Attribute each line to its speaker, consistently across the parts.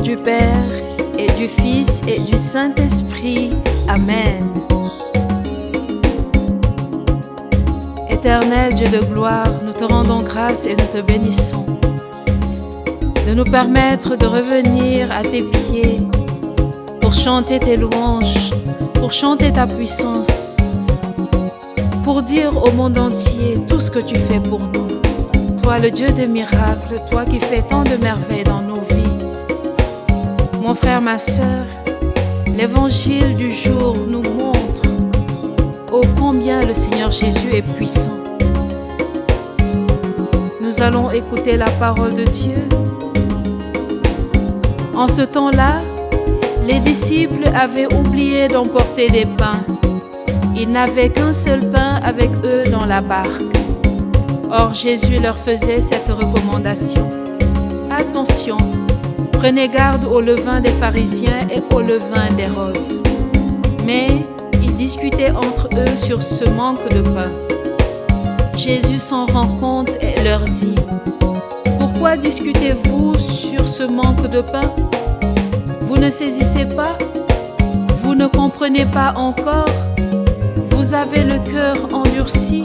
Speaker 1: du Père et du Fils et du Saint-Esprit. Amen. Éternel Dieu de gloire, nous te rendons grâce et nous te bénissons de nous permettre de revenir à tes pieds pour chanter tes louanges, pour chanter ta puissance, pour dire au monde entier tout ce que tu fais pour nous. Toi le Dieu des miracles, toi qui fais tant de merveilles dans nos vies. Mon frère, ma sœur, l'évangile du jour nous montre ô combien le Seigneur Jésus est puissant. Nous allons écouter la parole de Dieu. En ce temps-là, les disciples avaient oublié d'emporter des pains. Ils n'avaient qu'un seul pain avec eux dans la barque. Or, Jésus leur faisait cette recommandation. Attention, prenez garde au levain des pharisiens et au levain d'Hérode. Mais ils discutaient entre eux sur ce manque de pain. Jésus s'en rend compte et leur dit: pourquoi discutez-vous sur ce manque de pain? Vous ne saisissez pas? Vous ne comprenez pas encore? Vous avez le cœur endurci?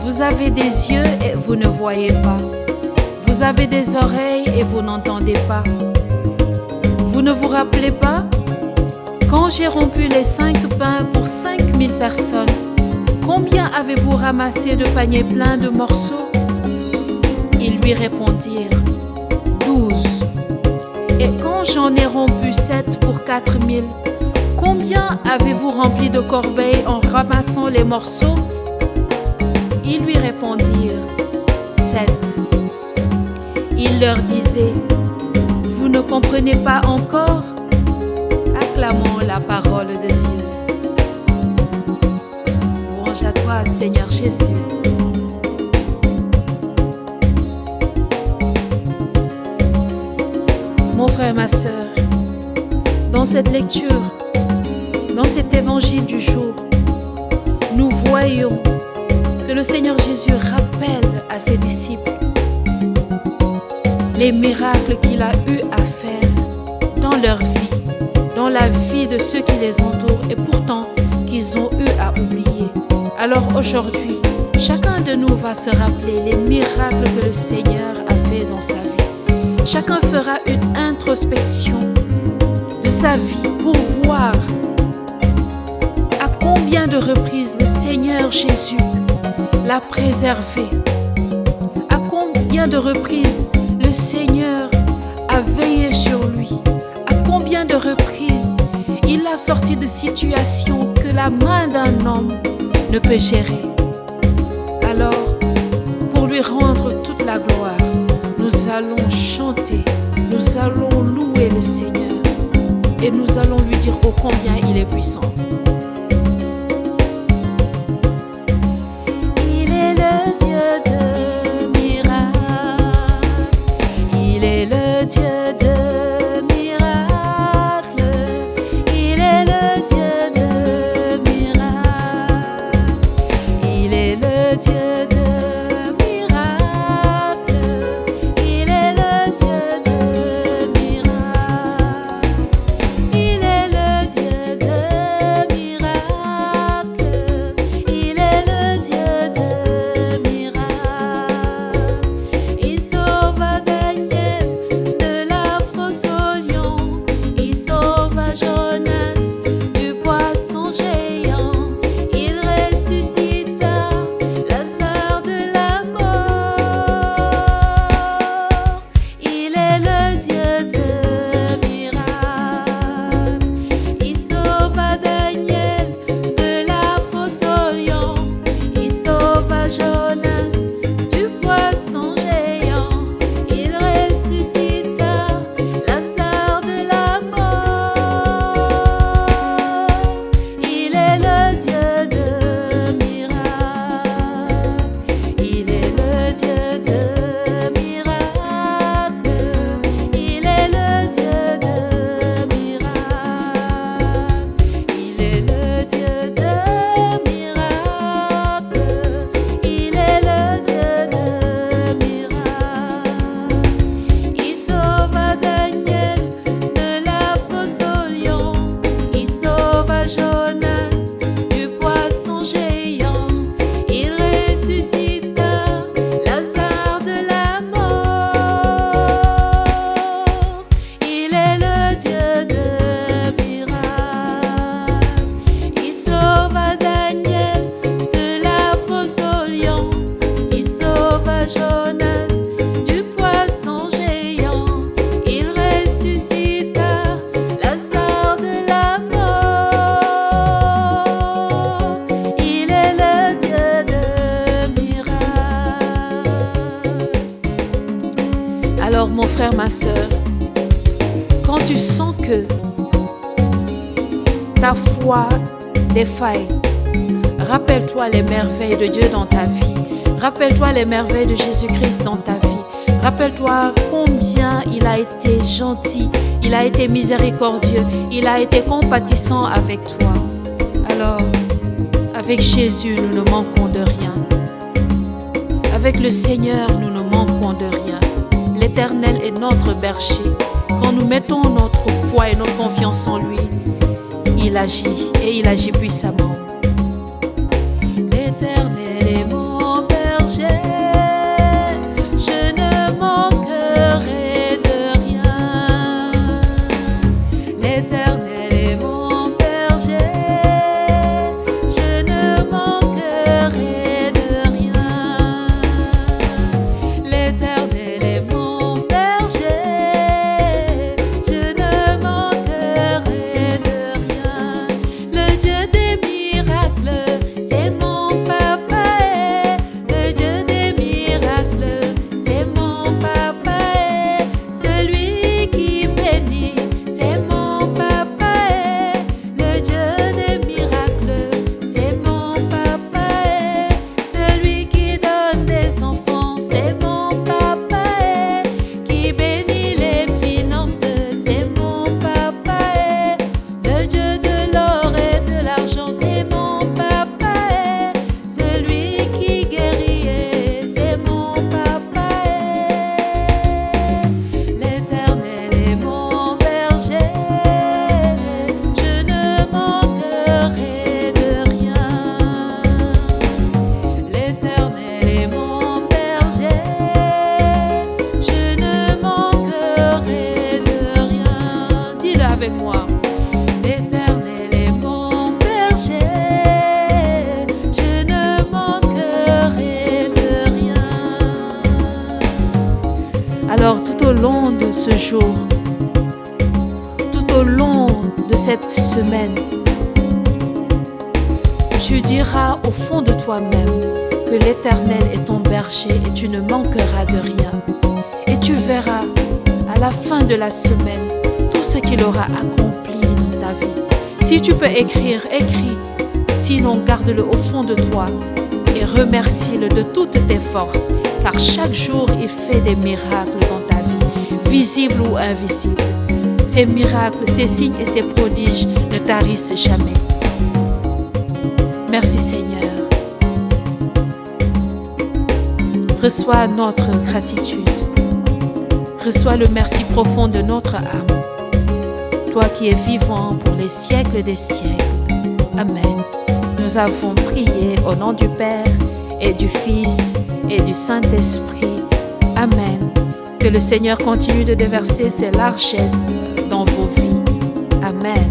Speaker 1: Vous avez des yeux et vous ne voyez pas. Vous avez des oreilles et vous n'entendez pas. Vous ne vous rappelez pas? Quand j'ai rompu les 5 pains pour 5000 personnes, combien avez-vous ramassé de paniers pleins de morceaux? Ils lui répondirent: 12. Et quand j'en ai rompu 7 pour 4000, combien avez-vous rempli de corbeilles en ramassant les morceaux? Ils lui répondirent: 7. Il leur disait: vous ne comprenez pas encore? Acclamons la parole de Dieu. Louange à toi, Seigneur Jésus. Mon frère, ma sœur, dans cette lecture, dans cet évangile du jour, nous voyons que le Seigneur Jésus rappelle à ses disciples les miracles qu'il a eu à faire dans leur vie, dans la vie de ceux qui les entourent et pourtant qu'ils ont eu à oublier. Alors aujourd'hui, chacun de nous va se rappeler les miracles que le Seigneur a fait dans sa vie. Chacun fera une introspection de sa vie pour voir à combien de reprises le Seigneur Jésus l'a préservé, à combien de reprises le Seigneur a veillé sur lui, à combien de reprises il l'a sorti de situations que la main d'un homme ne peut gérer. Alors, pour lui rendre toute la gloire, nous allons chanter, nous allons louer le Seigneur et nous allons lui dire ô combien il est puissant. Il est le Dieu de miracles, il est le Dieu de miracles, il est le Dieu de miracles, il est le Dieu de Alors mon frère, ma sœur, quand tu sens que ta foi défaille, rappelle-toi les merveilles de Dieu dans ta vie. Rappelle-toi les merveilles de Jésus-Christ dans ta vie. Rappelle-toi combien il a été gentil, il a été miséricordieux, il a été compatissant avec toi. Alors, avec Jésus, nous ne manquons de rien. Avec le Seigneur, nous ne manquons de rien. L'Éternel est notre berger. Quand nous mettons notre foi et notre confiance en lui, il agit et il agit puissamment. L'Éternel est mon berger, je ne manquerai de rien. L'Éternel est mon berger, je ne manquerai de rien. L'Éternel est mon berger, je ne manquerai de rien. Le Dieu des miracles, c'est mon papa. Le Dieu des miracles, c'est mon papa. Celui qui bénit, c'est mon papa. Le Dieu des miracles, c'est mon papa. Celui qui donne des enfants, c'est mon papa. Qui bénit les finances, c'est mon papa. Le Dieu de l'or et de l'argent, c'est mon papa. Celui qui guérit, c'est mon papa. L'Éternel est mon berger, je ne manquerai de rien. L'Éternel est mon berger, je ne manquerai de rien. Dis-le avec moi. L'Éternel est mon berger, je ne manquerai de rien. Alors tout au long de ce jour, tout au long de cette semaine, tu diras au fond de toi-même que l'Éternel est ton berger et tu ne manqueras de rien. Et tu verras à la fin de la semaine tout ce qu'il aura accompli dans ta vie. Si tu peux écrire, écris. Sinon, garde-le au fond de toi et remercie-le de toutes tes forces, car chaque jour, il fait des miracles dans ta vie, visibles ou invisibles. Ces miracles, ces signes et ces prodiges ne tarissent jamais. Merci Seigneur. Reçois notre gratitude. Reçois le merci profond de notre âme. Toi qui es vivant pour les siècles des siècles. Amen. Nous avons prié au nom du Père et du Fils et du Saint-Esprit. Amen. Que le Seigneur continue de déverser ses largesses dans vos vies. Amen.